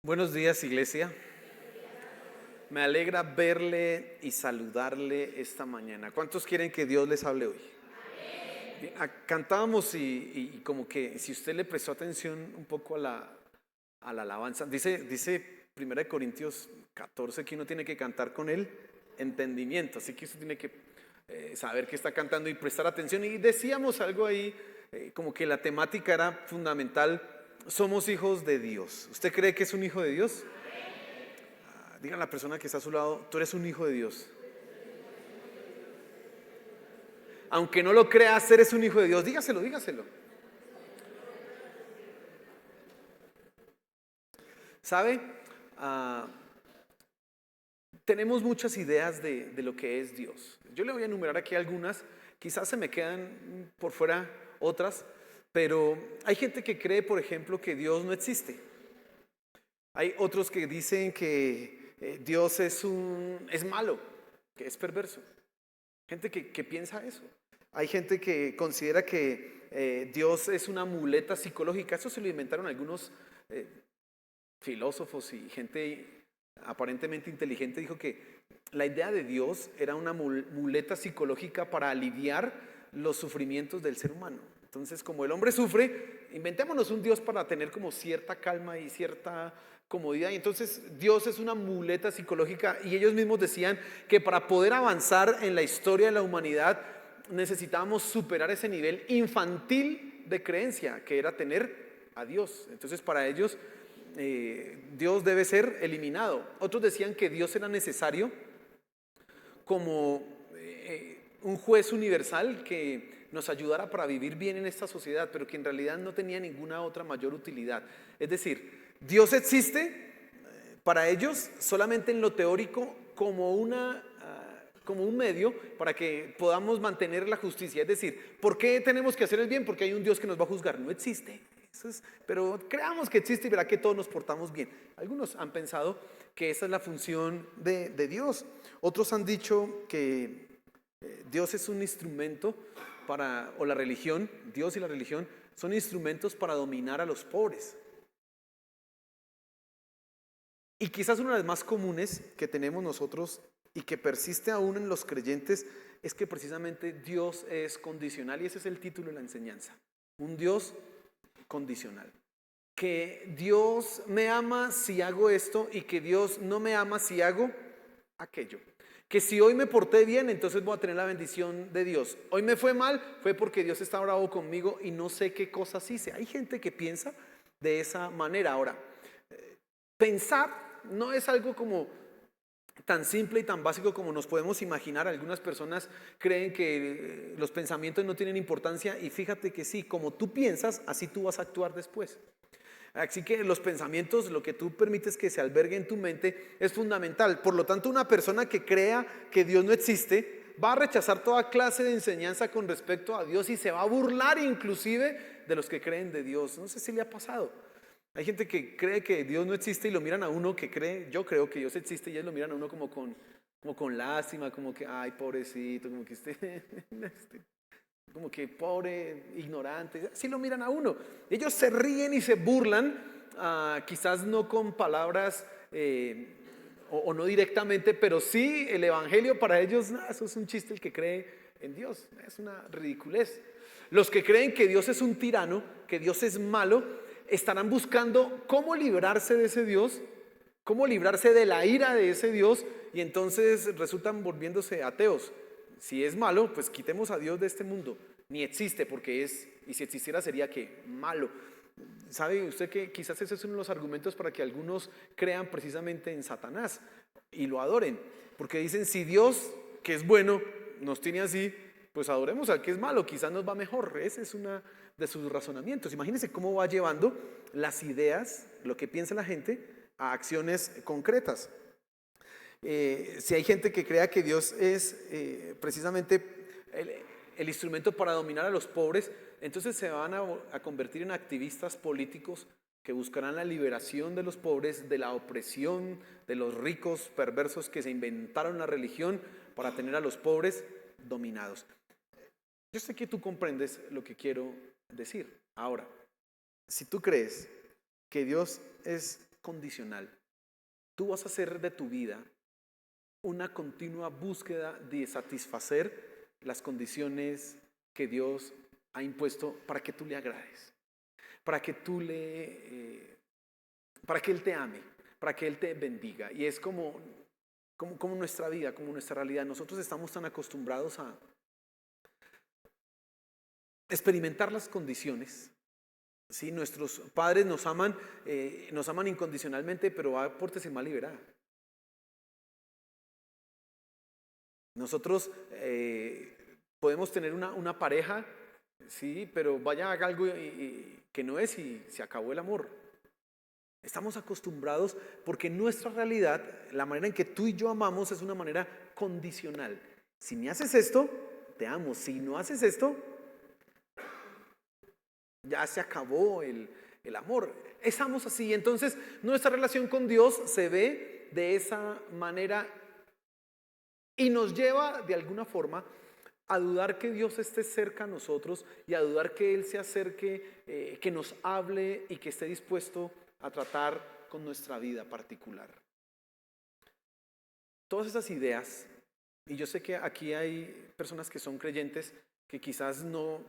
Buenos días, iglesia. Me alegra verle y saludarle esta mañana. ¿Cuántos quieren que Dios les hable hoy? Bien, cantábamos y como que si usted le prestó atención un poco a la alabanza, dice 1 Corintios 14 que uno tiene que cantar con el entendimiento, así que usted tiene que saber que está cantando y prestar atención. Y decíamos algo ahí, como que la temática era fundamental: somos hijos de Dios. ¿Usted cree que es un hijo de Dios? Diga a la persona que está a su lado: tú eres un hijo de Dios. Aunque no lo creas, eres un hijo de Dios. Dígaselo, dígaselo. ¿Sabe? Ah, Tenemos muchas ideas de lo que es Dios. Yo le voy a enumerar aquí algunas. Quizás se me quedan por fuera otras. Pero hay gente que cree, por ejemplo, que Dios no existe. Hay otros que dicen que Dios es malo, que es perverso. Gente que piensa eso. Hay gente que considera que Dios es una muleta psicológica. Eso se lo inventaron algunos eh, filósofos y gente aparentemente inteligente. Dijo que la idea de Dios era una muleta psicológica para aliviar los sufrimientos del ser humano. Entonces, como el hombre sufre, inventémonos un Dios para tener como cierta calma y cierta comodidad. Y entonces Dios es una muleta psicológica, y ellos mismos decían que para poder avanzar en la historia de la humanidad necesitábamos superar ese nivel infantil de creencia que era tener a Dios. Entonces para ellos Dios debe ser eliminado. Otros decían que Dios era necesario como un juez universal que nos ayudara para vivir bien en esta sociedad, pero que en realidad no tenía ninguna otra mayor utilidad. Es decir, Dios existe para ellos solamente en lo teórico como como un medio para que podamos mantener la justicia. Es decir, ¿por qué tenemos que hacer el bien? Porque hay un Dios que nos va a juzgar. No existe. Pero creamos que existe y verá que todos nos portamos bien. Algunos han pensado que esa es la función de Dios. Otros han dicho que Dios es un instrumento o la religión, Dios y la religión son instrumentos para dominar a los pobres. Y quizás una de las más comunes que tenemos nosotros y que persiste aún en los creyentes es que precisamente Dios es condicional, y ese es el título de la enseñanza: un Dios condicional. Que Dios me ama si hago esto y que Dios no me ama si hago aquello. Que si hoy me porté bien, entonces voy a tener la bendición de Dios. Hoy me fue mal, fue porque Dios está bravo conmigo y no sé qué cosas hice. Hay gente que piensa de esa manera. Ahora, pensar no es algo como tan simple y tan básico como nos podemos imaginar. Algunas personas creen que los pensamientos no tienen importancia, y fíjate que sí, como tú piensas, así tú vas a actuar después. Así que los pensamientos, lo que tú permites que se albergue en tu mente, es fundamental. Por lo tanto, una persona que crea que Dios no existe va a rechazar toda clase de enseñanza con respecto a Dios y se va a burlar inclusive de los que creen de Dios. No sé si le ha pasado. Hay gente que cree que Dios no existe y lo miran a uno que cree, yo creo que Dios existe, y ellos lo miran a uno como con lástima, como que, ay, pobrecito, como que como que pobre, ignorante. Así lo miran a uno. Ellos se ríen y se burlan, quizás no con palabras o no directamente, pero sí el evangelio para ellos, eso es un chiste. El que cree en Dios es una ridiculez. Los que creen que Dios es un tirano, que Dios es malo, estarán buscando cómo librarse de ese Dios, cómo librarse de la ira de ese Dios, y entonces resultan volviéndose ateos. Si es malo, pues quitemos a Dios de este mundo. Ni existe porque y si existiera sería que malo. ¿Sabe usted que quizás ese es uno de los argumentos para que algunos crean precisamente en Satanás y lo adoren? Porque dicen, si Dios, que es bueno, nos tiene así, pues adoremos al que es malo, quizás nos va mejor. Ese es uno de sus razonamientos. Imagínense cómo va llevando las ideas, lo que piensa la gente, a acciones concretas. Si hay gente que crea que Dios es precisamente el instrumento para dominar a los pobres, entonces se van a convertir en activistas políticos que buscarán la liberación de los pobres, de la opresión de los ricos perversos que se inventaron la religión para tener a los pobres dominados. Yo sé que tú comprendes lo que quiero decir. Ahora, si tú crees que Dios es condicional. Tú vas a hacer de tu vida una continua búsqueda de satisfacer las condiciones que Dios ha impuesto para que tú le agrades, para que para que Él te ame, para que Él te bendiga. Y es como nuestra vida, como nuestra realidad. Nosotros estamos tan acostumbrados a experimentar las condiciones. Sí, nuestros padres nos aman incondicionalmente, pero pórtese mal y verá. Nosotros podemos tener una pareja, sí, pero vaya, haga algo que no es y se acabó el amor. Estamos acostumbrados porque nuestra realidad, la manera en que tú y yo amamos es una manera condicional. Si me haces esto, te amo. Si no haces esto, ya se acabó el amor. Estamos así. Entonces, nuestra relación con Dios se ve de esa manera y nos lleva de alguna forma a dudar que Dios esté cerca a nosotros y a dudar que Él se acerque, que nos hable y que esté dispuesto a tratar con nuestra vida particular. Todas esas ideas, y yo sé que aquí hay personas que son creyentes que quizás no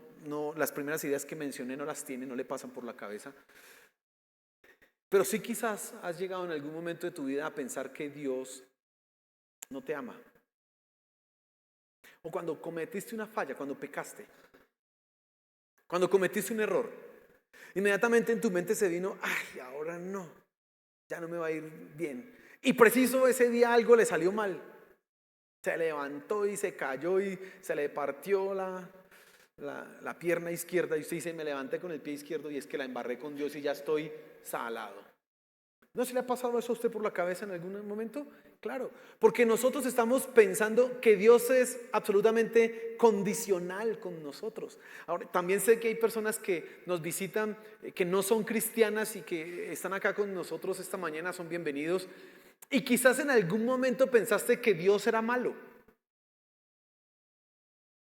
las primeras ideas que mencioné no las tienen, no le pasan por la cabeza, pero sí quizás has llegado en algún momento de tu vida a pensar que Dios no te ama. O cuando cometiste una falla, cuando pecaste, cuando cometiste un error, inmediatamente en tu mente se vino, ay, ahora no, ya no me va a ir bien. Y preciso ese día algo le salió mal. Se levantó y se cayó y se le partió la pierna izquierda. Y usted dice, me levanté con el pie izquierdo y es que la embarré con Dios y ya estoy salado. ¿No se le ha pasado eso a usted por la cabeza en algún momento? Claro, porque nosotros estamos pensando que Dios es absolutamente condicional con nosotros. Ahora, también sé que hay personas que nos visitan, que no son cristianas y que están acá con nosotros esta mañana, son bienvenidos. Y quizás en algún momento pensaste que Dios era malo.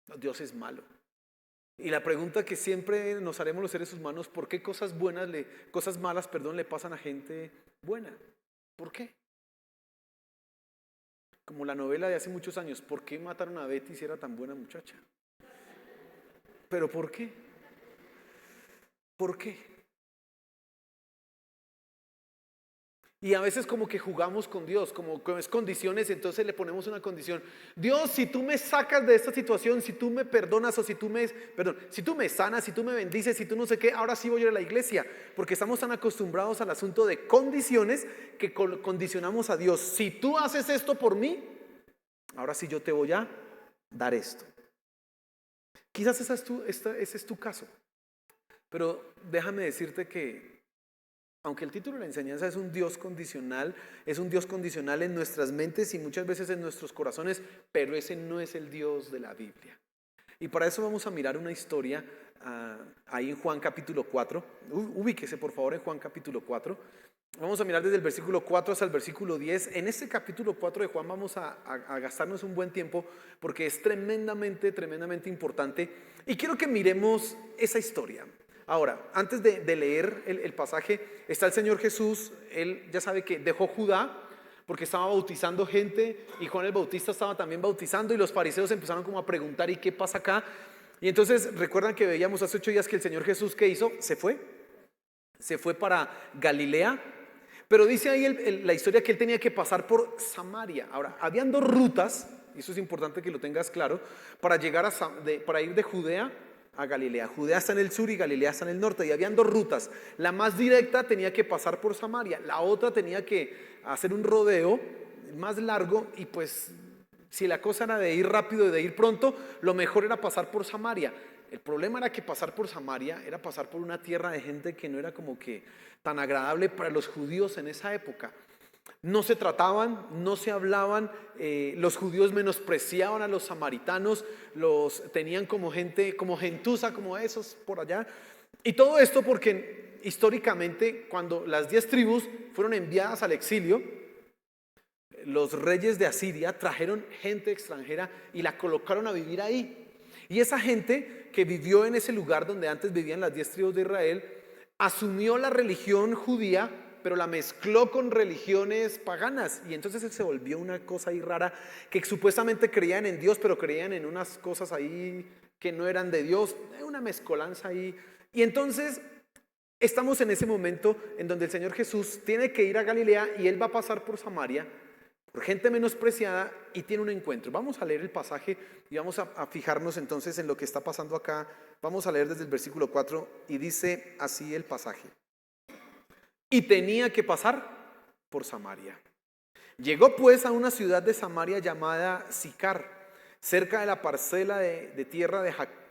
No, Dios es malo. Y la pregunta que siempre nos haremos los seres humanos, ¿por qué cosas malas le pasan a gente buena? ¿Por qué? Como la novela de hace muchos años, ¿por qué mataron a Betty si era tan buena muchacha? ¿Pero por qué? ¿Por qué? Y a veces como que jugamos con Dios, como es condiciones, entonces le ponemos una condición. Dios, si tú me sacas de esta situación, si tú me perdonas o si tú me sanas, si tú me bendices, si tú no sé qué, ahora sí voy a ir a la iglesia. Porque estamos tan acostumbrados al asunto de condiciones que condicionamos a Dios. Si tú haces esto por mí, ahora sí yo te voy a dar esto. Quizás ese es tu caso. Pero déjame decirte que aunque el título de la enseñanza es un Dios condicional en nuestras mentes y muchas veces en nuestros corazones, pero ese no es el Dios de la Biblia. Y para eso vamos a mirar una historia ahí en Juan capítulo 4. Ubíquese por favor en Juan capítulo 4. Vamos a mirar desde el versículo 4 hasta el versículo 10. En este capítulo 4 de Juan vamos a gastarnos un buen tiempo porque es tremendamente importante. Y quiero que miremos esa historia. Ahora, antes de leer el pasaje, está el Señor Jesús. Él ya sabe que dejó Judá porque estaba bautizando gente y Juan el Bautista estaba también bautizando y los fariseos empezaron como a preguntar ¿y qué pasa acá? Y entonces recuerdan que veíamos hace 8 días que el Señor Jesús ¿qué hizo? Se fue para Galilea, pero dice ahí la historia que él tenía que pasar por Samaria. Ahora, habían dos rutas, y eso es importante que lo tengas claro, para ir de Judea a Galilea. Judea está en el sur y Galilea está en el norte y habían dos rutas. La más directa tenía que pasar por Samaria, la otra tenía que hacer un rodeo más largo y pues si la cosa era de ir rápido y de ir pronto, lo mejor era pasar por Samaria. El problema era que pasar por Samaria era pasar por una tierra de gente que no era como que tan agradable para los judíos en esa época. No se trataban, no se hablaban, los judíos menospreciaban a los samaritanos, los tenían como gente, como gentuza, como esos por allá. Y todo esto porque históricamente cuando las 10 tribus fueron enviadas al exilio, los reyes de Asiria trajeron gente extranjera y la colocaron a vivir ahí. Y esa gente que vivió en ese lugar donde antes vivían las 10 tribus de Israel, asumió la religión judía pero la mezcló con religiones paganas. Y entonces se volvió una cosa ahí rara, que supuestamente creían en Dios, pero creían en unas cosas ahí que no eran de Dios, una mezcolanza ahí. Y entonces estamos en ese momento en donde el Señor Jesús tiene que ir a Galilea y Él va a pasar por Samaria, por gente menospreciada, y tiene un encuentro. Vamos a leer el pasaje y vamos a fijarnos entonces en lo que está pasando acá. Vamos a leer desde el versículo 4 y dice así el pasaje. Y tenía que pasar por Samaria. Llegó pues a una ciudad de Samaria llamada Sicar, cerca de la parcela de tierra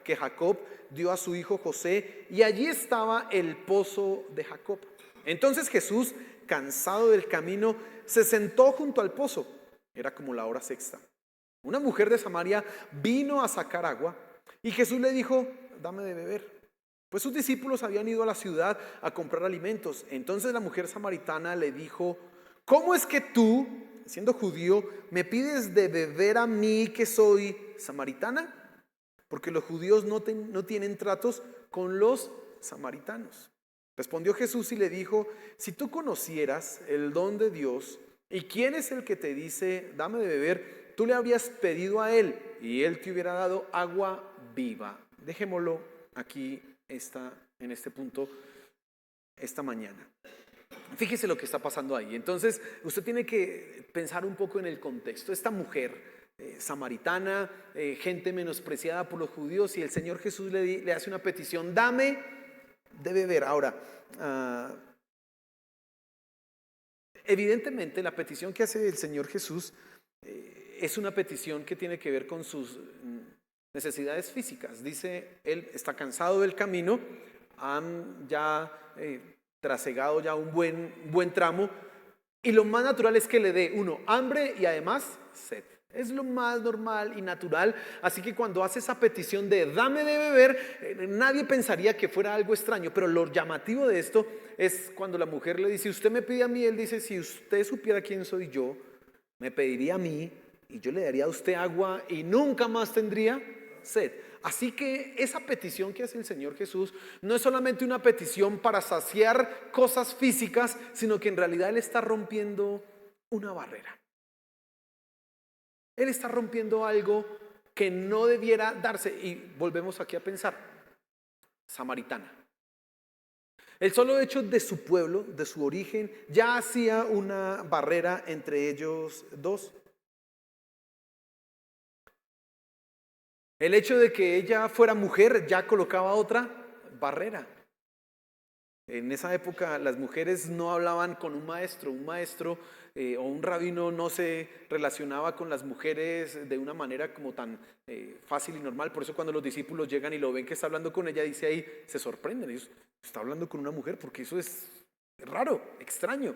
que Jacob dio a su hijo José, y allí estaba el pozo de Jacob. Entonces Jesús, cansado del camino, se sentó junto al pozo. Era como la hora sexta. Una mujer de Samaria vino a sacar agua y Jesús le dijo: dame de beber. Pues sus discípulos habían ido a la ciudad a comprar alimentos. Entonces la mujer samaritana le dijo: ¿cómo es que tú, siendo judío, me pides de beber a mí, que soy samaritana? Porque los judíos no tienen tratos con los samaritanos. Respondió Jesús y le dijo: si tú conocieras el don de Dios y quién es el que te dice dame de beber, tú le habrías pedido a él y él te hubiera dado agua viva. Dejémoslo aquí en este punto esta mañana. Fíjese lo que está pasando ahí. Entonces usted tiene que pensar un poco en el contexto. Esta mujer samaritana, gente menospreciada por los judíos, y el Señor Jesús le hace una petición: dame de beber. Ahora, evidentemente la petición que hace el Señor Jesús es una petición que tiene que ver con sus necesidades físicas. Dice, él está cansado del camino, han ya trasegado ya un buen tramo, y lo más natural es que le dé hambre y además sed. Es lo más normal y natural. Así que cuando hace esa petición de dame de beber, nadie pensaría que fuera algo extraño. Pero lo llamativo de esto es cuando la mujer le dice: usted me pide a mí. Él dice: si usted supiera quién soy yo, me pediría a mí y yo le daría a usted agua y nunca más tendría sed. Así que esa petición que hace el Señor Jesús no es solamente una petición para saciar cosas físicas, sino que en realidad Él está rompiendo una barrera. Él está rompiendo algo que no debiera darse. Y volvemos aquí a pensar: samaritana. El solo hecho de su pueblo, de su origen, ya hacía una barrera entre ellos dos. El hecho de que ella fuera mujer ya colocaba otra barrera. En esa época las mujeres no hablaban con un maestro o un rabino no se relacionaba con las mujeres de una manera como tan fácil y normal. Por eso cuando los discípulos llegan y lo ven que está hablando con ella, dice ahí, se sorprenden. Ellos: está hablando con una mujer, porque eso es raro, extraño.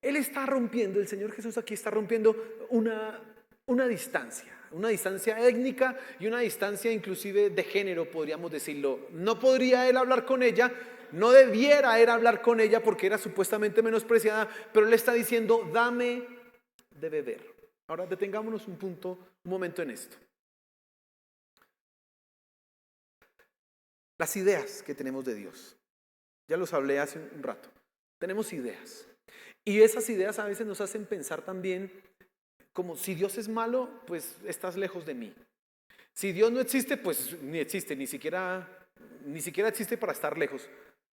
Él está rompiendo, el Señor Jesús aquí está rompiendo una distancia étnica y una distancia inclusive de género, podríamos decirlo. No podría él hablar con ella, no debiera él hablar con ella porque era supuestamente menospreciada, pero él está diciendo: dame de beber. Ahora detengámonos un momento en esto. Las ideas que tenemos de Dios, ya los hablé hace un rato. Tenemos ideas, y esas ideas a veces nos hacen pensar también como: si Dios es malo, pues estás lejos de mí. Si Dios no existe, pues ni existe, ni siquiera existe para estar lejos.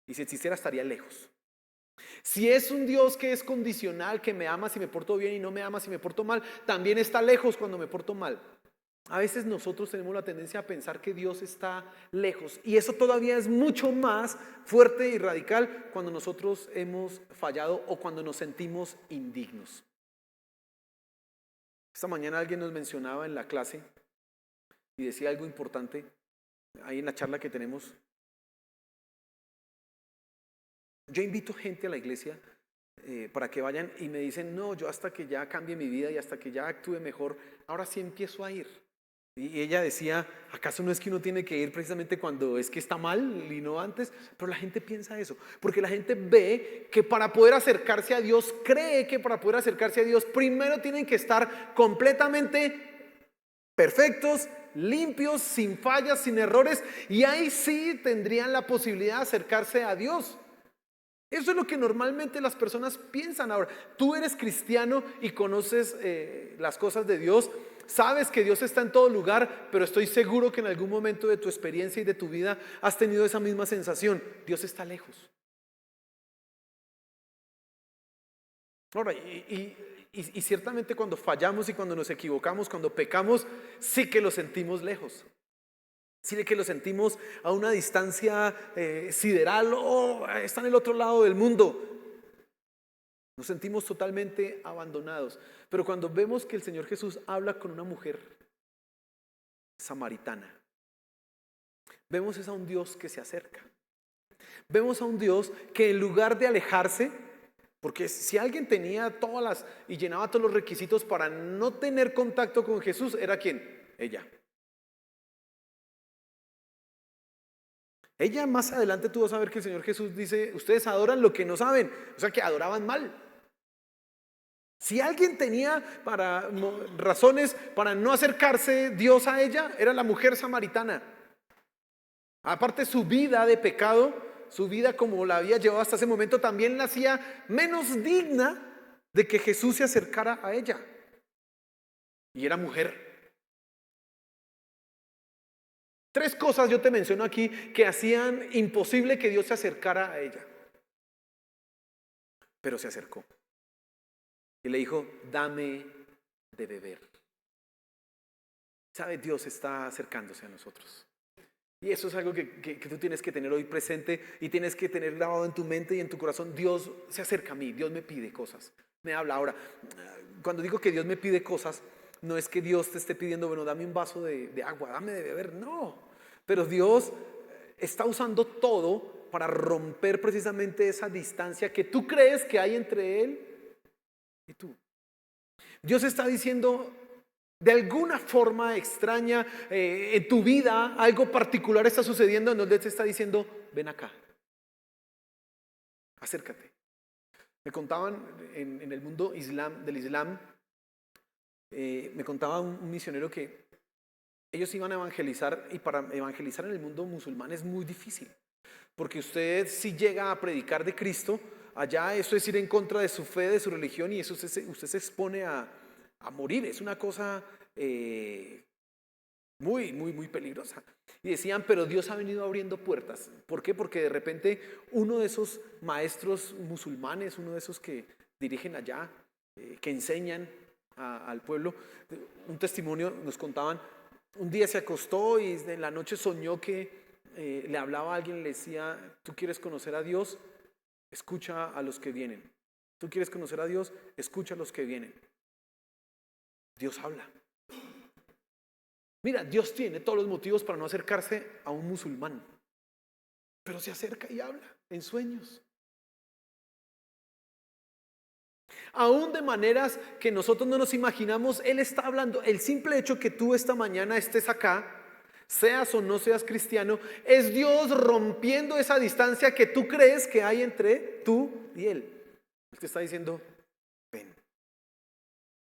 Y si existiera, estaría lejos. Si es un Dios que es condicional, que me ama si me porto bien y no me ama si me porto mal, también está lejos cuando me porto mal. A veces nosotros tenemos la tendencia a pensar que Dios está lejos, y eso todavía es mucho más fuerte y radical cuando nosotros hemos fallado o cuando nos sentimos indignos. Esta mañana alguien nos mencionaba en la clase y decía algo importante ahí en la charla que tenemos. Yo invito gente a la iglesia para que vayan y me dicen: no, yo hasta que ya cambie mi vida y hasta que ya actúe mejor, ahora sí empiezo a ir. Y ella decía: ¿acaso no es que uno tiene que ir precisamente cuando es que está mal y no antes? Pero la gente piensa eso, porque la gente ve que para poder acercarse a Dios, cree que para poder acercarse a Dios, primero tienen que estar completamente perfectos, limpios, sin fallas, sin errores, y ahí sí tendrían la posibilidad de acercarse a Dios. Eso es lo que normalmente las personas piensan. Ahora, tú eres cristiano y conoces las cosas de Dios, sabes que Dios está en todo lugar, pero estoy seguro que en algún momento de tu experiencia y de tu vida has tenido esa misma sensación. Dios está lejos. Ahora, y ciertamente cuando fallamos y cuando nos equivocamos, cuando pecamos, sí que lo sentimos lejos. Sí que lo sentimos a una distancia sideral, o está en el otro lado del mundo. Nos sentimos totalmente abandonados. Pero cuando vemos que el Señor Jesús habla con una mujer samaritana, vemos es a un Dios que se acerca. Vemos a un Dios que en lugar de alejarse, porque si alguien tenía y llenaba todos los requisitos para no tener contacto con Jesús, ¿era quién? Ella. Ella más adelante tú vas a ver que el Señor Jesús dice, ustedes adoran lo que no saben, o sea que adoraban mal. Si alguien tenía razones para no acercarse Dios a ella, era la mujer samaritana. Aparte su vida de pecado, su vida como la había llevado hasta ese momento, también la hacía menos digna de que Jesús se acercara a ella. Y era mujer. 3 cosas yo te menciono aquí que hacían imposible que Dios se acercara a ella. Pero se acercó. Y le dijo, dame de beber. ¿Sabe? Dios está acercándose a nosotros. Y eso es algo que tú tienes que tener hoy presente y tienes que tener grabado en tu mente y en tu corazón. Dios se acerca a mí, Dios me pide cosas, me habla. Ahora, cuando digo que Dios me pide cosas, no es que Dios te esté pidiendo, bueno, dame un vaso de agua, dame de beber, no. Pero Dios está usando todo para romper precisamente esa distancia que tú crees que hay entre Él y tú. Dios está diciendo, de alguna forma extraña en tu vida, algo particular está sucediendo en donde te está diciendo, ven acá, acércate. Me contaban en el mundo del Islam, me contaba un misionero que ellos iban a evangelizar, y para evangelizar en el mundo musulmán es muy difícil, porque usted si llega a predicar de Cristo, allá eso es ir en contra de su fe, de su religión, y eso usted se expone a morir. Es una cosa muy, muy, muy peligrosa. Y decían, pero Dios ha venido abriendo puertas. ¿Por qué? Porque de repente uno de esos maestros musulmanes, uno de esos que dirigen allá, que enseñan al pueblo, un testimonio nos contaban, un día se acostó y en la noche soñó que le hablaba a alguien y le decía, ¿tú quieres conocer a Dios? Escucha a los que vienen. ¿Tú quieres conocer a Dios? Escucha a los que vienen. Dios habla. Mira, Dios tiene todos los motivos para no acercarse a un musulmán, pero se acerca y habla en sueños. Aún de maneras que nosotros no nos imaginamos, Él está hablando. El simple hecho que tú esta mañana estés acá, seas o no seas cristiano, es Dios rompiendo esa distancia que tú crees que hay entre tú y Él. Él te está diciendo, ven.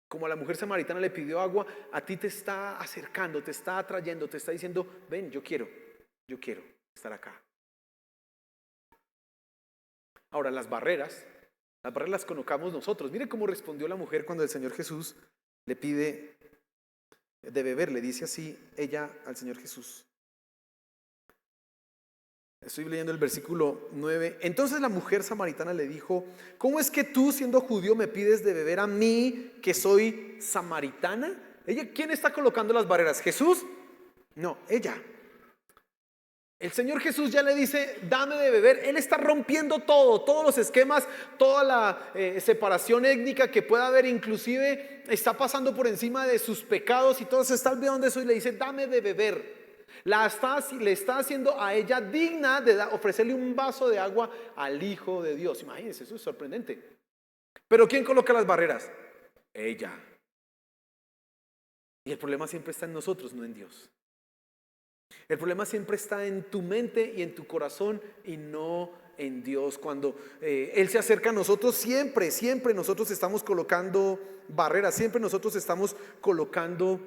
Como a la mujer samaritana le pidió agua, a ti te está acercando, te está atrayendo, te está diciendo, ven, yo quiero estar acá. Ahora, las barreras las colocamos nosotros. Mire cómo respondió la mujer cuando el Señor Jesús le pide de beber. Le dice así ella al Señor Jesús. Estoy leyendo el versículo 9. Entonces la mujer samaritana le dijo, ¿cómo es que tú, siendo judío, me pides de beber a mí, que soy samaritana? ¿Quién está colocando las barreras? ¿Jesús? No, ella. El Señor Jesús ya le dice, dame de beber. Él está rompiendo todos los esquemas, toda la separación étnica que pueda haber, inclusive está pasando por encima de sus pecados y todo se está olvidando de eso y le dice, dame de beber. Le está haciendo a ella digna de ofrecerle un vaso de agua al Hijo de Dios. Imagínense, eso es sorprendente. Pero ¿quién coloca las barreras? Ella. Y el problema siempre está en nosotros, no en Dios. El problema siempre está en tu mente y en tu corazón y no en Dios. Cuando Él se acerca a nosotros, siempre nosotros estamos colocando barreras, siempre nosotros estamos colocando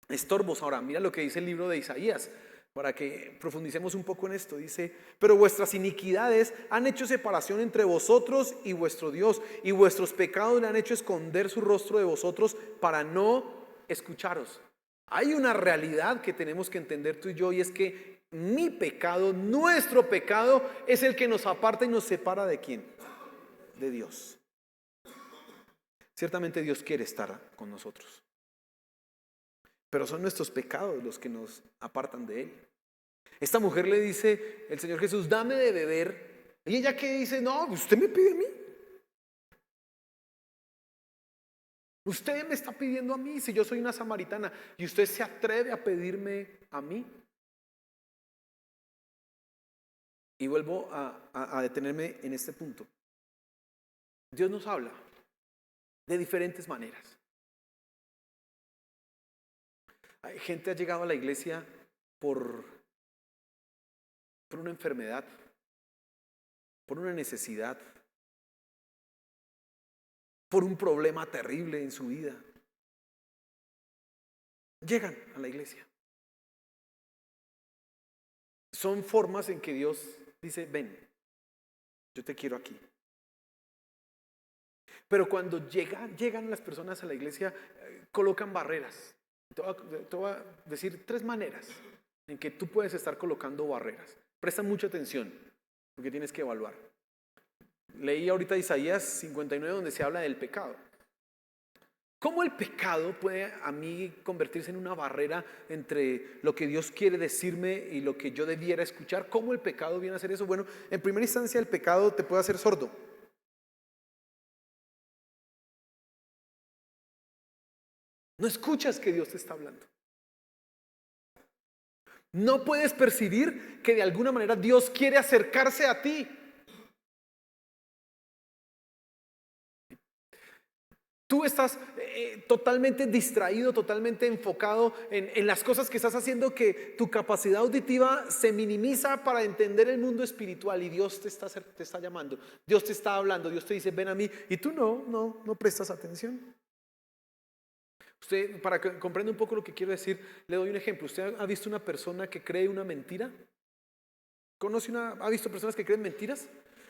estorbos. Ahora, mira lo que dice el libro de Isaías. para que profundicemos un poco en esto. Dice, pero vuestras iniquidades han hecho separación entre vosotros y vuestro Dios, y vuestros pecados le han hecho esconder su rostro de vosotros para no escucharos. Hay una realidad que tenemos que entender tú y yo, y es que mi pecado, nuestro pecado, es el que nos aparta y nos separa ¿de quién? De Dios. Ciertamente Dios quiere estar con nosotros, pero son nuestros pecados los que nos apartan de Él. Esta mujer le dice, el Señor Jesús, dame de beber. Y ella que dice, no, usted me pide a mí. Usted me está pidiendo a mí, si yo soy una samaritana, y usted se atreve a pedirme a mí. Y vuelvo a detenerme en este punto. Dios nos habla de diferentes maneras. Hay gente que ha llegado a la iglesia por una enfermedad, por una necesidad, por un problema terrible en su vida. Llegan a la iglesia. Son formas en que Dios dice, ven, yo te quiero aquí. Pero cuando llegan las personas a la iglesia, colocan barreras. Te voy a decir 3 maneras en que tú puedes estar colocando barreras. Presta mucha atención, porque tienes que evaluar. Leí ahorita Isaías 59, donde se habla del pecado. ¿Cómo el pecado puede a mí convertirse en una barrera entre lo que Dios quiere decirme y lo que yo debiera escuchar? ¿Cómo el pecado viene a hacer eso? Bueno, en primera instancia el pecado te puede hacer sordo. No escuchas que Dios te está hablando. No puedes percibir que de alguna manera Dios quiere acercarse a ti. Tú estás totalmente distraído, totalmente enfocado en las cosas que estás haciendo, que tu capacidad auditiva se minimiza para entender el mundo espiritual, y Dios te está llamando, Dios te está hablando, Dios te dice ven a mí, y tú no prestas atención. Usted, para que comprenda un poco lo que quiero decir, le doy un ejemplo. ¿Usted ha visto una persona que cree una mentira? ¿Ha visto personas que creen mentiras?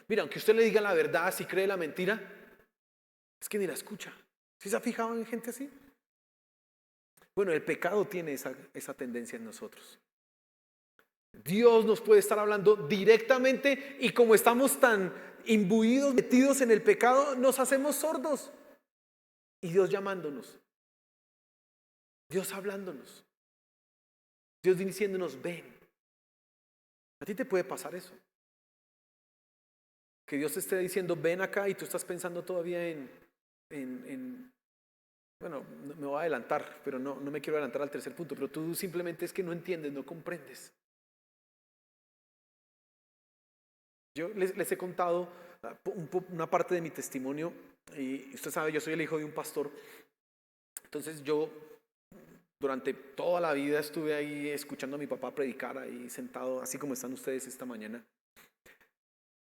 Mira, aunque usted le diga la verdad, si cree la mentira, es que ni la escucha. ¿Sí se ha fijado en gente así? Bueno, el pecado tiene esa tendencia en nosotros. Dios nos puede estar hablando directamente, y como estamos tan imbuidos, metidos en el pecado, nos hacemos sordos. Y Dios llamándonos, Dios hablándonos, Dios diciéndonos ven. A ti te puede pasar eso, que Dios te esté diciendo ven acá, y tú estás pensando todavía bueno, me voy a adelantar, pero no me quiero adelantar al tercer punto, pero tú simplemente es que no entiendes, no comprendes. Yo les he contado una parte de mi testimonio, y usted sabe, yo soy el hijo de un pastor. Entonces yo durante toda la vida estuve ahí escuchando a mi papá predicar, ahí sentado, así como están ustedes esta mañana.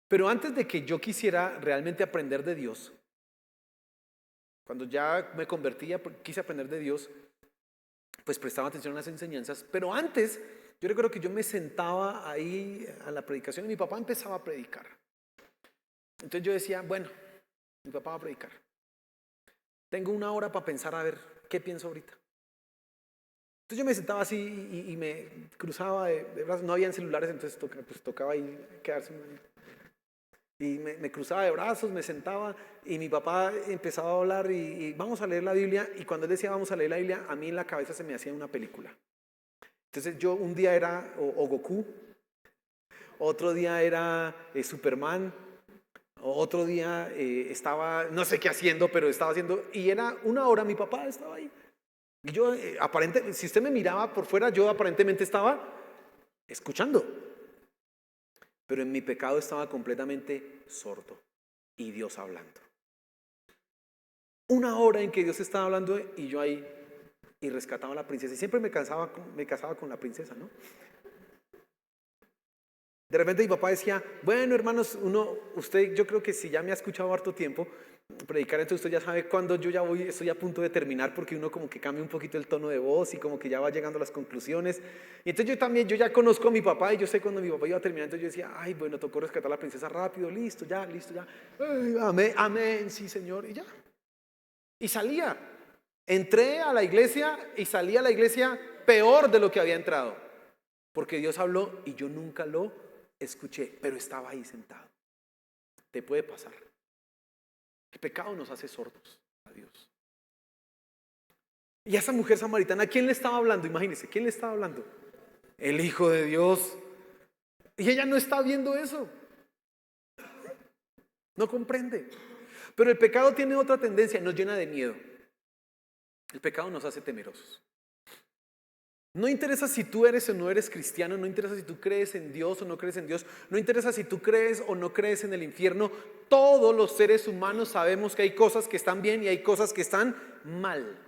Pero antes de que yo quisiera realmente aprender de Dios, cuando ya me convertía, quise aprender de Dios, pues prestaba atención a las enseñanzas. Pero antes, yo recuerdo que yo me sentaba ahí a la predicación y mi papá empezaba a predicar. Entonces yo decía, bueno, mi papá va a predicar. Tengo 1 hora para pensar a ver qué pienso ahorita. Entonces yo me sentaba así y me cruzaba de brazos. No habían celulares, entonces tocaba ahí quedarse. Y me cruzaba de brazos, me sentaba, y mi papá empezaba a hablar y vamos a leer la Biblia. Y cuando él decía vamos a leer la Biblia, a mí en la cabeza se me hacía una película. Entonces yo un día era o Goku, otro día era Superman, otro día estaba no sé qué haciendo, pero estaba haciendo, y era 1 hora mi papá estaba ahí. Y yo aparentemente, si usted me miraba por fuera, yo aparentemente estaba escuchando. Pero en mi pecado estaba completamente sordo, y Dios hablando. 1 hora en que Dios estaba hablando, y yo ahí, y rescataba a la princesa. Y siempre me casaba con la princesa, ¿no? De repente mi papá decía, bueno hermanos, usted yo creo que si ya me ha escuchado harto tiempo, predicar, entonces usted ya sabe cuándo yo ya estoy a punto de terminar, porque uno como que cambia un poquito el tono de voz y como que ya va llegando a las conclusiones. Y entonces yo ya conozco a mi papá y yo sé cuando mi papá iba a terminar, entonces yo decía, ay, bueno, tocó rescatar a la princesa rápido, listo, ya. Ay, amén, amén, sí, Señor, y ya. Y salía. Entré a la iglesia y salí a la iglesia peor de lo que había entrado, porque Dios habló y yo nunca lo escuché, pero estaba ahí sentado. Te puede pasar. El pecado nos hace sordos a Dios. Y a esa mujer samaritana, ¿quién le estaba hablando? Imagínense, ¿quién le estaba hablando? El Hijo de Dios. Y ella no está viendo eso. No comprende. Pero el pecado tiene otra tendencia, nos llena de miedo. El pecado nos hace temerosos. No interesa si tú eres o no eres cristiano, no interesa si tú crees en Dios o no crees en Dios, no interesa si tú crees o no crees en el infierno. Todos los seres humanos sabemos que hay cosas que están bien y hay cosas que están mal.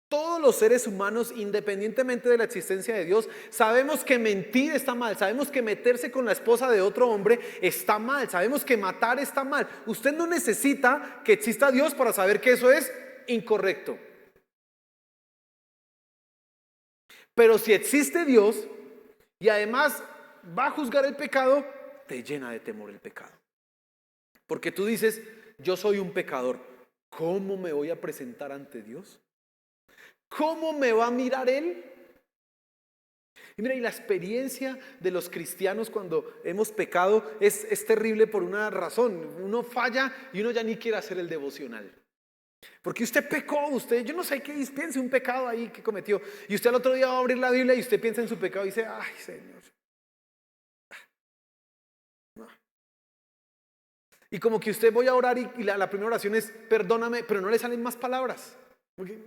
Todos los seres humanos, independientemente de la existencia de Dios, sabemos que mentir está mal, sabemos que meterse con la esposa de otro hombre está mal, sabemos que matar está mal. Usted no necesita que exista Dios para saber que eso es incorrecto. Pero si existe Dios y además va a juzgar el pecado, te llena de temor el pecado. Porque tú dices, yo soy un pecador, ¿cómo me voy a presentar ante Dios? ¿Cómo me va a mirar Él? Y mira, y la experiencia de los cristianos cuando hemos pecado es terrible por una razón. Uno falla y uno ya ni quiere hacer el devocional. Porque usted pecó, yo no sé qué piense un pecado ahí que cometió. Y usted al otro día va a abrir la Biblia y usted piensa en su pecado y dice, ay, Señor. No. Y como que usted voy a orar y la primera oración es, perdóname, pero no le salen más palabras. Porque,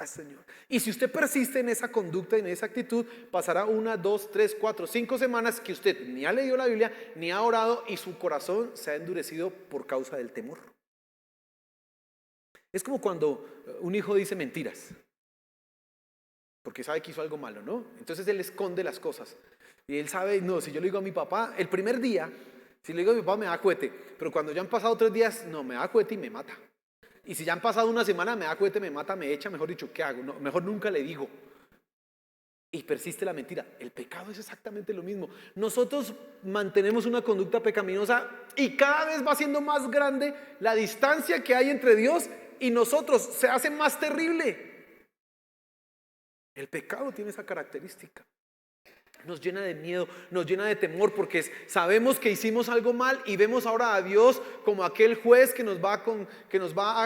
Señor. Y si usted persiste en esa conducta y en esa actitud, pasará 1, 2, 3, 4, 5 semanas que usted ni ha leído la Biblia, ni ha orado y su corazón se ha endurecido por causa del temor. Es como cuando un hijo dice mentiras, porque sabe que hizo algo malo, ¿no? Entonces él esconde las cosas. Y él sabe, no, si yo le digo a mi papá, el primer día, si le digo a mi papá me da cohete, pero cuando ya han pasado 3 días, no, me da cohete y me mata. Y si ya han pasado una semana, me da cohete, me mata, me echa, mejor dicho, ¿qué hago? No, mejor nunca le digo. Y persiste la mentira. El pecado es exactamente lo mismo. Nosotros mantenemos una conducta pecaminosa y cada vez va siendo más grande la distancia que hay entre Dios y nosotros. Se hace más terrible. El pecado tiene esa característica. Nos llena de miedo, nos llena de temor porque sabemos que hicimos algo mal y vemos ahora a Dios como aquel juez que nos va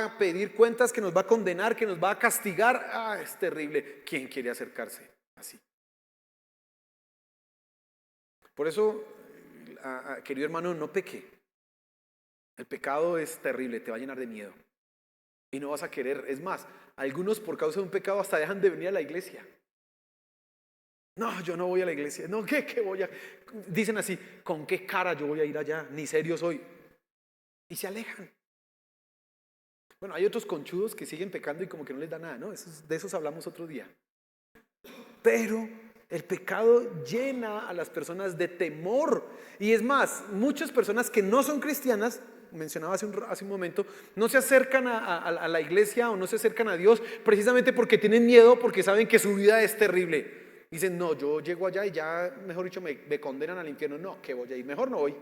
a pedir cuentas, que nos va a condenar, que nos va a castigar. Es terrible. ¿Quién quiere acercarse así? Por eso, querido hermano, no peque. El pecado es terrible, te va a llenar de miedo y no vas a querer. Es más, algunos por causa de un pecado hasta dejan de venir a la iglesia. No, yo no voy a la iglesia. No, ¿qué voy a? Dicen así, ¿con qué cara yo voy a ir allá? Ni serio soy. Y se alejan. Bueno, hay otros conchudos que siguen pecando y como que no les da nada, ¿no? De esos hablamos otro día. Pero el pecado llena a las personas de temor. Y es más, muchas personas que no son cristianas, mencionaba hace un momento, no se acercan a la iglesia o no se acercan a Dios precisamente porque tienen miedo, porque saben que su vida es terrible. Dicen, no, yo llego allá y ya, mejor dicho, me condenan al infierno. No, que voy a ir, mejor no voy.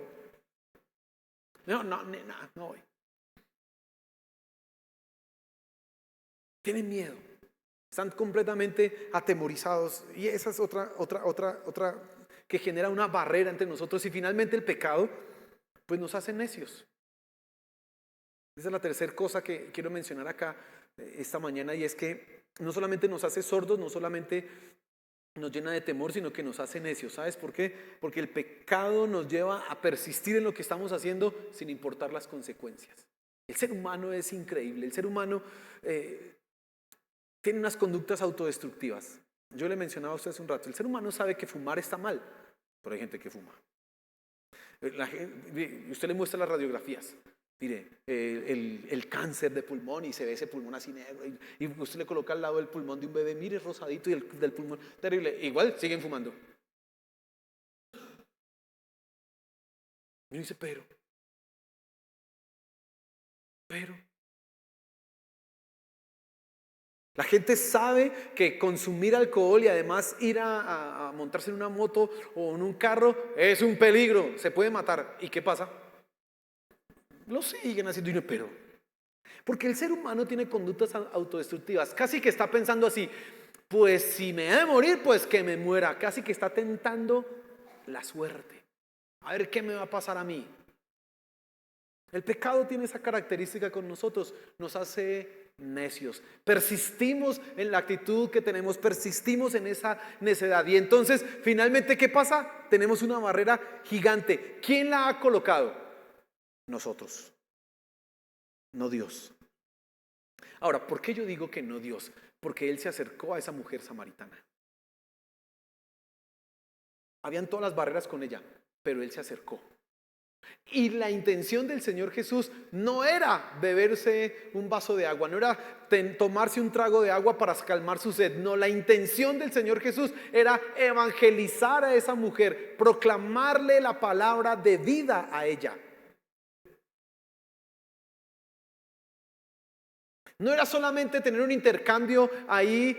No voy. Tienen miedo. Están completamente atemorizados. Y esa es otra que genera una barrera entre nosotros. Y finalmente el pecado, pues nos hace necios. Esa es la tercera cosa que quiero mencionar acá esta mañana. Y es que no solamente nos hace sordos, no solamente nos llena de temor, sino que nos hace necios. ¿Sabes por qué? Porque el pecado nos lleva a persistir en lo que estamos haciendo sin importar las consecuencias. El ser humano es increíble. El ser humano tiene unas conductas autodestructivas. Yo le mencionaba a usted hace un rato, el ser humano sabe que fumar está mal, pero hay gente que fuma. Usted le muestra las radiografías. Mire, el cáncer de pulmón y se ve ese pulmón así negro y usted le coloca al lado el pulmón de un bebé, mire, rosadito y el del pulmón terrible. Igual siguen fumando. Y uno dice, pero. La gente sabe que consumir alcohol y además ir a montarse en una moto o en un carro es un peligro, se puede matar. ¿Y qué pasa? Lo siguen haciendo y no, pero. Porque el ser humano tiene conductas autodestructivas. Casi que está pensando así, pues si me he de morir, pues que me muera. Casi que está tentando la suerte. A ver qué me va a pasar a mí. El pecado tiene esa característica con nosotros, nos hace necios. Persistimos en la actitud que tenemos, persistimos en esa necedad. Y entonces, finalmente, ¿qué pasa? Tenemos una barrera gigante. ¿Quién la ha colocado? Nosotros, no Dios. Ahora, ¿por qué yo digo que no Dios? Porque Él se acercó a esa mujer samaritana. Habían todas las barreras con ella, pero Él se acercó. Y la intención del Señor Jesús no era beberse un vaso de agua, no era tomarse un trago de agua para calmar su sed. No, la intención del Señor Jesús era evangelizar a esa mujer, proclamarle la palabra de vida a ella. No era solamente tener un intercambio ahí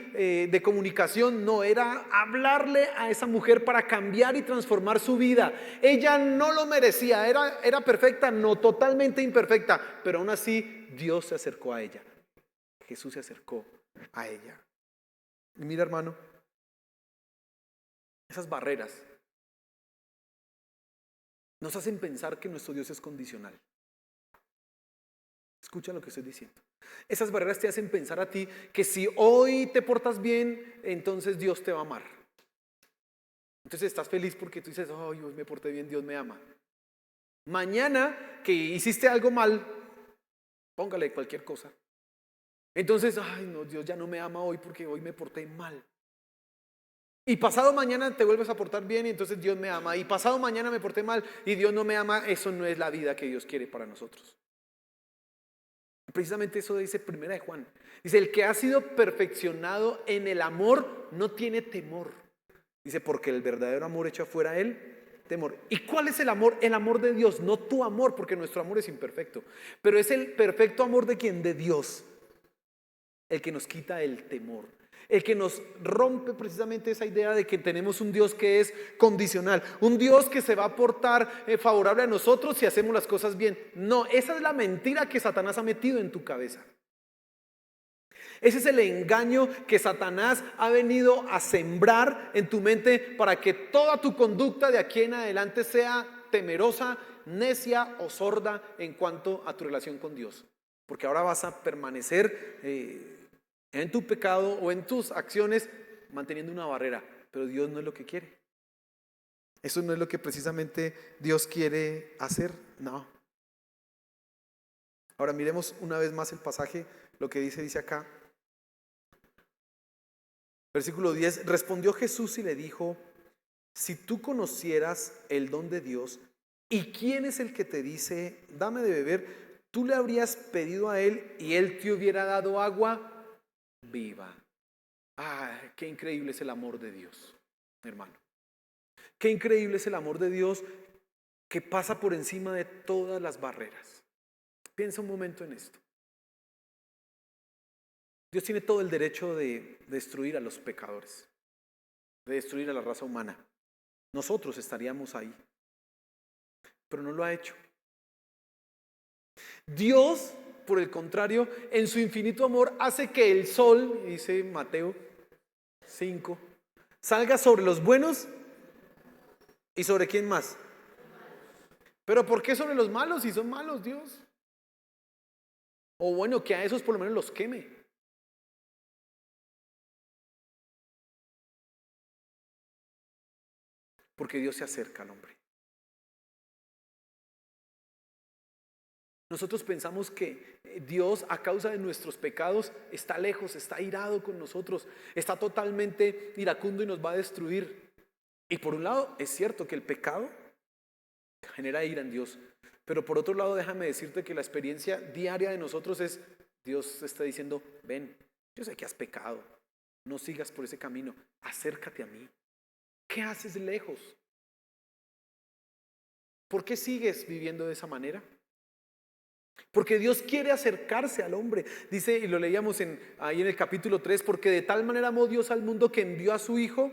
de comunicación, no, era hablarle a esa mujer para cambiar y transformar su vida. Ella no lo merecía, era perfecta, no, totalmente imperfecta, pero aún así Dios se acercó a ella. Jesús se acercó a ella. Y mira, hermano, esas barreras nos hacen pensar que nuestro Dios es condicional. Escucha lo que estoy diciendo. Esas barreras te hacen pensar a ti que si hoy te portas bien, entonces Dios te va a amar. Entonces estás feliz porque tú dices, hoy me porté bien, Dios me ama. Mañana que hiciste algo mal, póngale cualquier cosa. Entonces, ay no, Dios ya no me ama hoy porque hoy me porté mal. Y pasado mañana te vuelves a portar bien y entonces Dios me ama. Y pasado mañana me porté mal y Dios no me ama. Eso no es la vida que Dios quiere para nosotros. Precisamente eso dice Primera de Juan. Dice, el que ha sido perfeccionado en el amor no tiene temor. Dice, porque el verdadero amor echa fuera el temor. ¿Y cuál es el amor? El amor de Dios, no tu amor, porque nuestro amor es imperfecto. Pero es el perfecto amor de ¿quién? De Dios. El que nos quita el temor. El que nos rompe precisamente esa idea de que tenemos un Dios que es condicional, un Dios que se va a portar favorable a nosotros si hacemos las cosas bien. No, esa es la mentira que Satanás ha metido en tu cabeza. Ese es el engaño que Satanás ha venido a sembrar en tu mente para que toda tu conducta de aquí en adelante sea temerosa, necia o sorda en cuanto a tu relación con Dios. Porque ahora vas a permanecer en tu pecado o en tus acciones manteniendo una barrera, pero Dios no es lo que quiere. Eso no es lo que precisamente Dios quiere hacer, no. Ahora miremos una vez más el pasaje, lo que dice acá. Versículo 10, respondió Jesús y le dijo, si tú conocieras el don de Dios y quién es el que te dice, dame de beber, tú le habrías pedido a él y él te hubiera dado agua viva. Qué increíble es el amor de Dios, hermano. Qué increíble es el amor de Dios que pasa por encima de todas las barreras. Piensa un momento en esto. Dios tiene todo el derecho de destruir a los pecadores, de destruir a la raza humana. Nosotros estaríamos ahí, pero no lo ha hecho. Dios, por el contrario, en su infinito amor hace que el sol, dice Mateo 5, salga sobre los buenos y sobre quién más. Pero ¿por qué sobre los malos si son malos, Dios? O bueno, que a esos por lo menos los queme. Porque Dios se acerca al hombre. Nosotros pensamos que Dios, a causa de nuestros pecados, está lejos, está irado con nosotros, está totalmente iracundo y nos va a destruir. Y por un lado, es cierto que el pecado genera ira en Dios, pero por otro lado, déjame decirte que la experiencia diaria de nosotros es, Dios está diciendo, ven, yo sé que has pecado, no sigas por ese camino, acércate a mí. ¿Qué haces lejos? ¿Por qué sigues viviendo de esa manera? Porque Dios quiere acercarse al hombre. Dice, y lo leíamos ahí en el capítulo 3, porque de tal manera amó Dios al mundo que envió a su Hijo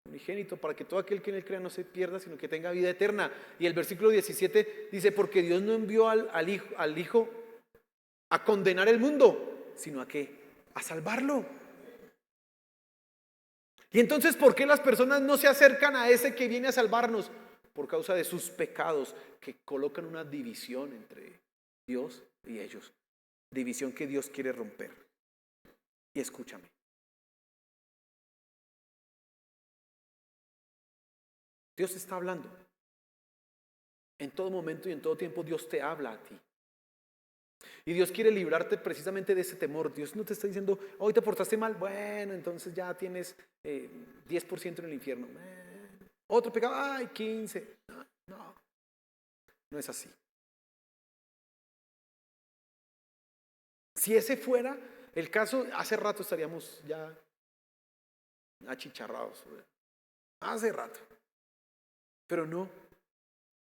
unigénito para que todo aquel que en él crea no se pierda, sino que tenga vida eterna. Y el versículo 17 dice, porque Dios no envió al hijo a condenar el mundo, sino a ¿qué? A salvarlo. Y entonces, ¿por qué las personas no se acercan a ese que viene a salvarnos? Por causa de sus pecados, que colocan una división entre Dios y ellos. División que Dios quiere romper. Y escúchame. Dios está hablando. En todo momento y en todo tiempo Dios te habla a ti. Y Dios quiere librarte precisamente de ese temor. Dios no te está diciendo, hoy te portaste mal, bueno, entonces ya tienes 10% en el infierno. Otro pecado, ay, 15. No es así. Si ese fuera el caso, hace rato estaríamos ya achicharrados. Hace rato. Pero no.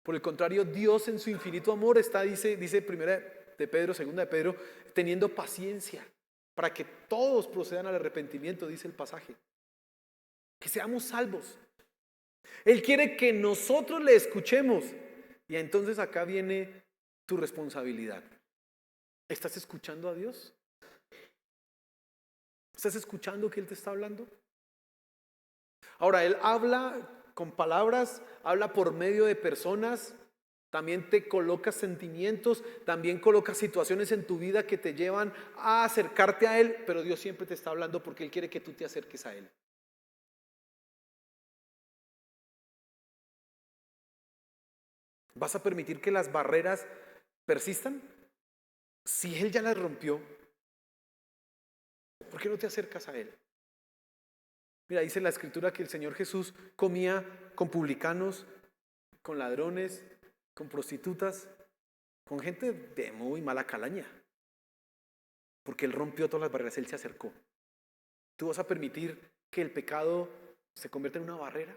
Por el contrario, Dios en su infinito amor está, dice primera de Pedro, segunda de Pedro, teniendo paciencia para que todos procedan al arrepentimiento, dice el pasaje. Que seamos salvos. Él quiere que nosotros le escuchemos. Y entonces acá viene tu responsabilidad. ¿Estás escuchando a Dios? ¿Estás escuchando que Él te está hablando? Ahora, Él habla con palabras, habla por medio de personas, también te coloca sentimientos, también coloca situaciones en tu vida que te llevan a acercarte a Él, pero Dios siempre te está hablando porque Él quiere que tú te acerques a Él. ¿Vas a permitir que las barreras persistan? Si Él ya las rompió, ¿por qué no te acercas a Él? Mira, dice la escritura que el Señor Jesús comía con publicanos, con ladrones, con prostitutas, con gente de muy mala calaña. Porque Él rompió todas las barreras, Él se acercó. ¿Tú vas a permitir que el pecado se convierta en una barrera?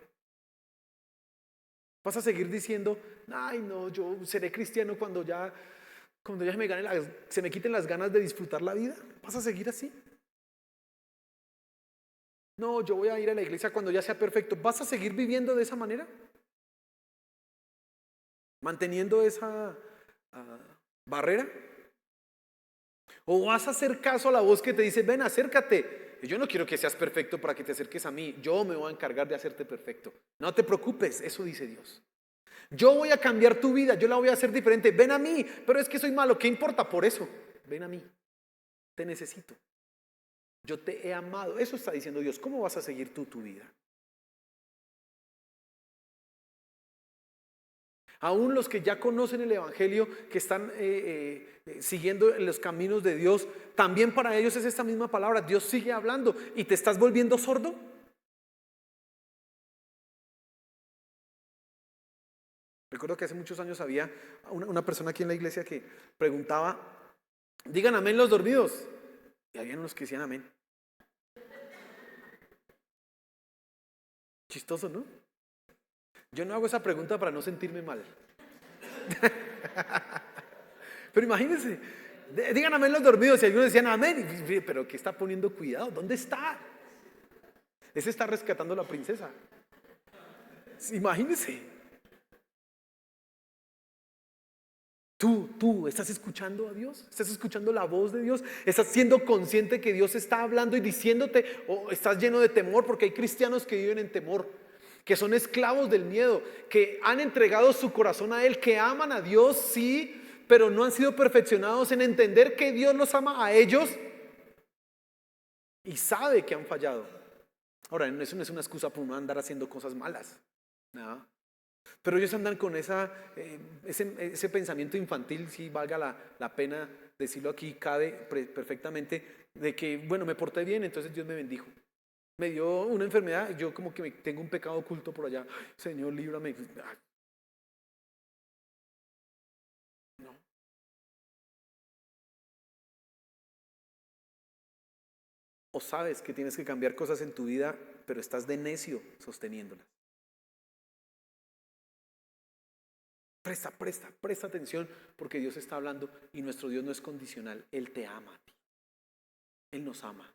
¿Vas a seguir diciendo, ay no, yo seré cristiano cuando ya se me quiten las ganas de disfrutar la vida? ¿Vas a seguir así? No, yo voy a ir a la iglesia cuando ya sea perfecto. ¿Vas a seguir viviendo de esa manera? ¿Manteniendo esa barrera? ¿O vas a hacer caso a la voz que te dice, ven, acércate? Yo no quiero que seas perfecto para que te acerques a mí. Yo me voy a encargar de hacerte perfecto. No te preocupes, eso dice Dios. Yo voy a cambiar tu vida, yo la voy a hacer diferente. Ven a mí, pero es que soy malo. ¿Qué importa por eso? Ven a mí. Te necesito. Yo te he amado. Eso está diciendo Dios. ¿Cómo vas a seguir tú tu vida? Aún los que ya conocen el Evangelio, que están siguiendo los caminos de Dios, también para ellos es esta misma palabra. Dios sigue hablando y te estás volviendo sordo. Recuerdo que hace muchos años había una persona aquí en la iglesia que preguntaba, digan amén los dormidos. Y había unos que decían amén. Chistoso, ¿no? Yo no hago esa pregunta para no sentirme mal. Pero imagínense, digan amén los dormidos y algunos decían amén. Pero ¿qué está poniendo cuidado? ¿Dónde está? Ese está rescatando a la princesa. Imagínense. Tú, ¿estás escuchando a Dios? ¿Estás escuchando la voz de Dios? ¿Estás siendo consciente que Dios está hablando y diciéndote, o estás lleno de temor? Porque hay cristianos que viven en temor, que son esclavos del miedo, que han entregado su corazón a Él, que aman a Dios, sí, pero no han sido perfeccionados en entender que Dios los ama a ellos y sabe que han fallado. Ahora, eso no es una excusa por no andar haciendo cosas malas, ¿no? Pero ellos andan con ese pensamiento infantil, si valga la pena decirlo aquí, cabe perfectamente, de que, bueno, me porté bien, entonces Dios me bendijo. Me dio una enfermedad, yo como que tengo un pecado oculto por allá. Señor, líbrame. No. O sabes que tienes que cambiar cosas en tu vida, pero estás de necio sosteniéndolas. Presta atención, porque Dios está hablando y nuestro Dios no es condicional. Él te ama a ti. Él nos ama.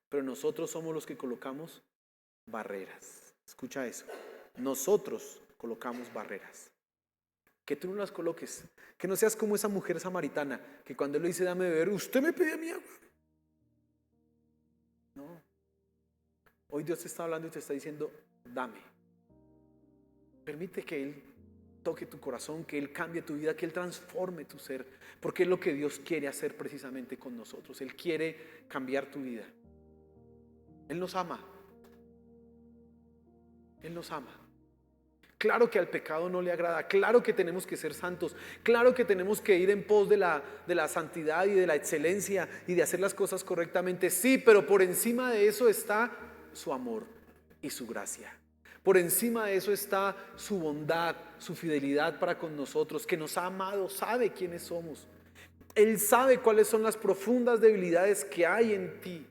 Pero nosotros somos los que colocamos barreras. Escucha eso. Nosotros colocamos barreras. Que tú no las coloques. Que no seas como esa mujer samaritana que cuando él le dice dame de beber, usted me pide mi agua. No. Hoy Dios te está hablando y te está diciendo dame. Permite que Él toque tu corazón, que Él cambie tu vida, que Él transforme tu ser, porque es lo que Dios quiere hacer precisamente con nosotros. Él quiere cambiar tu vida. Él nos ama. Él nos ama. Claro que al pecado no le agrada, claro que tenemos que ser santos, claro que tenemos que ir en pos de la santidad y de la excelencia y de hacer las cosas correctamente, sí, pero por encima de eso está su amor y su gracia. Por encima de eso está su bondad, su fidelidad para con nosotros, que nos ha amado, sabe quiénes somos. Él sabe cuáles son las profundas debilidades que hay en ti.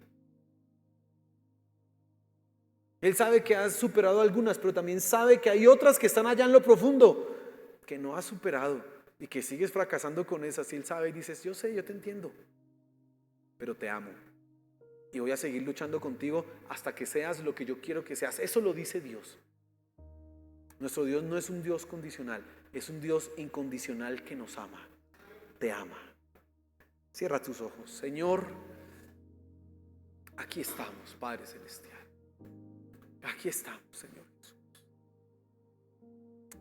Él sabe que has superado algunas, pero también sabe que hay otras que están allá en lo profundo, que no has superado y que sigues fracasando con esas. Y Él sabe y dices, yo sé, yo te entiendo, pero te amo. Y voy a seguir luchando contigo hasta que seas lo que yo quiero que seas. Eso lo dice Dios. Nuestro Dios no es un Dios condicional, es un Dios incondicional que nos ama. Te ama. Cierra tus ojos. Señor, aquí estamos, Padre Celestial. Aquí estamos, Señor Jesús.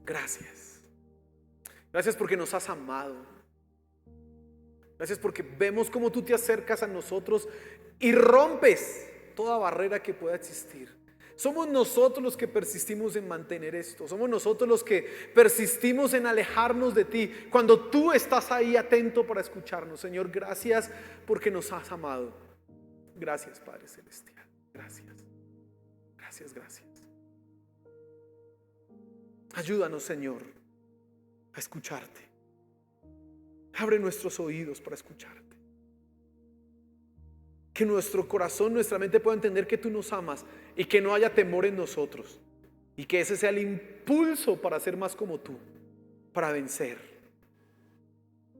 Gracias. Gracias porque nos has amado. Gracias porque vemos cómo tú te acercas a nosotros y rompes toda barrera que pueda existir. Somos nosotros los que persistimos en mantener esto. Somos nosotros los que persistimos en alejarnos de ti cuando tú estás ahí atento para escucharnos. Señor, gracias porque nos has amado. Gracias, Padre Celestial. Gracias. Gracias. Ayúdanos, Señor, a escucharte. Abre nuestros oídos para escucharte. Que nuestro corazón, nuestra mente pueda entender que tú nos amas y que no haya temor en nosotros. Y que ese sea el impulso para ser más como tú, para vencer.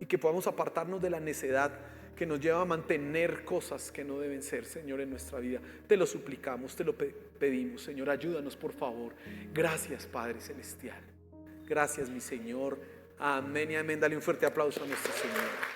Y que podamos apartarnos de la necedad que nos lleva a mantener cosas que no deben ser, Señor, en nuestra vida. Te lo suplicamos, te lo pedimos, Señor, ayúdanos por favor. Gracias, Padre Celestial. Gracias, mi Señor. Amén y amén. Dale un fuerte aplauso a nuestro Señor.